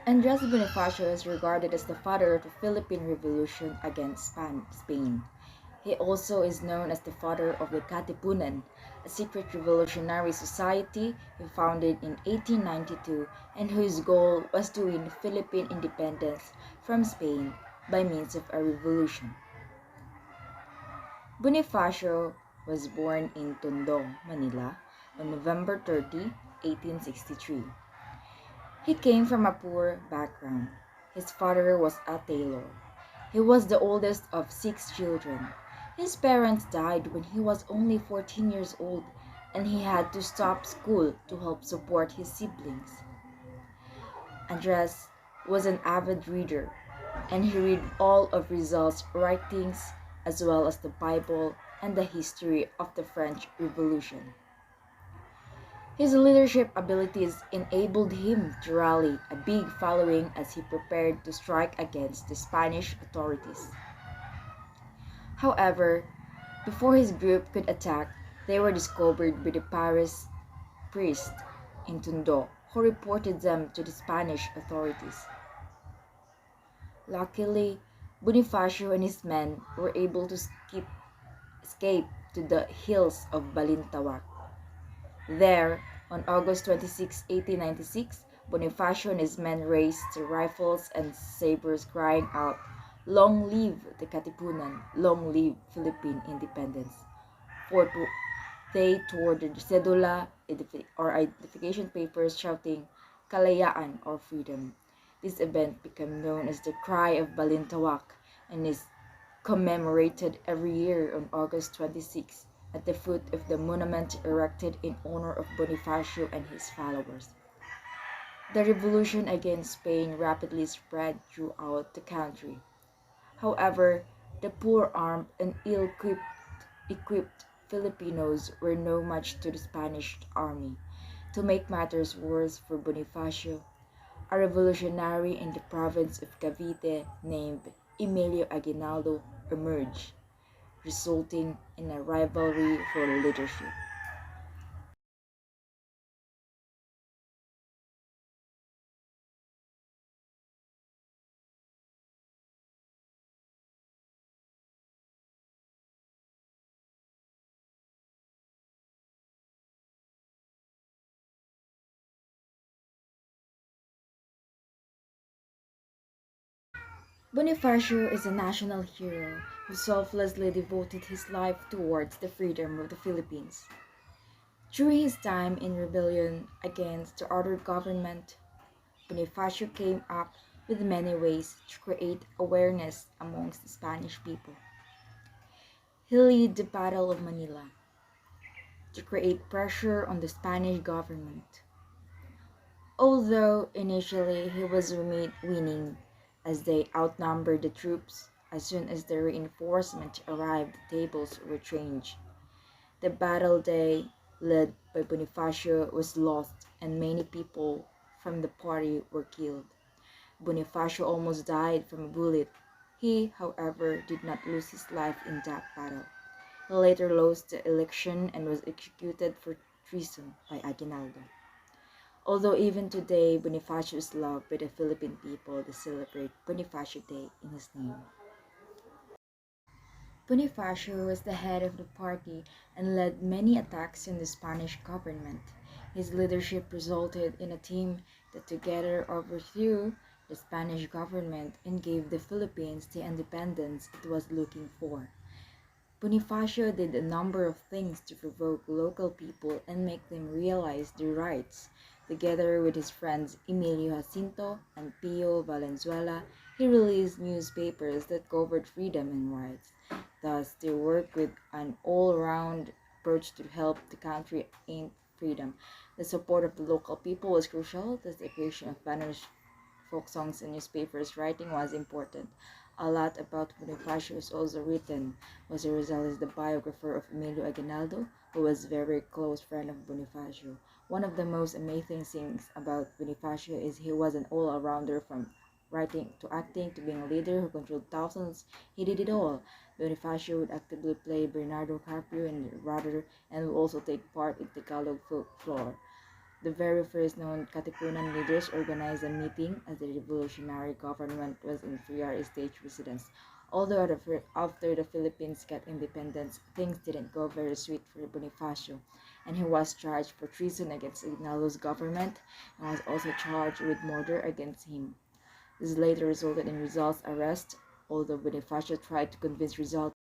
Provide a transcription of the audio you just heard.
Andres Bonifacio is regarded as the father of the Philippine Revolution against Spain. He also is known as the father of the Katipunan, a secret revolutionary society he founded in 1892 and whose goal was to win Philippine independence from Spain by means of a revolution. Bonifacio was born in Tondo, Manila on November 30, 1863. He came from a poor background. His father was a tailor. He was the oldest of six children. His parents died when he was only 14 years old, and he had to stop school to help support his siblings. Andres was an avid reader, and he read all of Rizal's writings as well as the Bible and the history of the French Revolution. His leadership abilities enabled him to rally a big following as he prepared to strike against the Spanish authorities. However, before his group could attack, they were discovered by the Paris priest in Tondo, who reported them to the Spanish authorities. Luckily, Bonifacio and his men were able to escape to the hills of Balintawak. There, on August 26, 1896, Bonifacio and his men raised their rifles and sabers crying out, "Long live the Katipunan! Long live Philippine independence!" For they tore the cedula or identification papers shouting, "Kalayaan" or freedom. This event became known as the Cry of Balintawak and is commemorated every year on August 26 at the foot of the monument erected in honor of Bonifacio and his followers. The revolution against Spain rapidly spread throughout the country. However, the poor armed and ill-equipped Filipinos were no match to the Spanish army. To make matters worse for Bonifacio, a revolutionary in the province of Cavite named Emilio Aguinaldo emerged, resulting in a rivalry for leadership. Bonifacio is a national hero who selflessly devoted his life towards the freedom of the Philippines. During his time in rebellion against the other government, Bonifacio came up with many ways to create awareness amongst the Spanish people. He led the Battle of Manila to create pressure on the Spanish government. Although initially he was winning as they outnumbered the troops, as soon as the reinforcement arrived, the tables were changed. The battle day led by Bonifacio was lost and many people from the party were killed. Bonifacio almost died from a bullet. He, however, did not lose his life in that battle. He later lost the election and was executed for treason by Aguinaldo. Although even today Bonifacio is loved by the Philippine people, they celebrate Bonifacio Day in his name. Bonifacio was the head of the party and led many attacks on the Spanish government. His leadership resulted in a team that together overthrew the Spanish government and gave the Philippines the independence it was looking for. Bonifacio did a number of things to provoke local people and make them realize their rights. Together with his friends Emilio Jacinto and Pio Valenzuela, he released newspapers that covered freedom and rights. Thus, they worked with an all-round approach to help the country gain freedom. The support of the local people was crucial, thus the creation of banners, folk songs, and newspapers writing was important. A lot about Bonifacio was also written. Jose Rizal is the biographer of Emilio Aguinaldo, who was a very close friend of Bonifacio. One of the most amazing things about Bonifacio is he was an all-arounder from writing to acting to being a leader who controlled thousands. He did it all. Bonifacio would actively play Bernardo Carpio in Radar and would also take part in Tagalog folklore. the very first known Katipunan leaders organized a meeting as the revolutionary government was in Friar State residence. Although after the Philippines got independence, things didn't go very sweet for Bonifacio, and he was charged for treason against Ignalo's government and was also charged with murder against him. This later resulted in Rizal's arrest, although Bonifacio tried to convince Rizal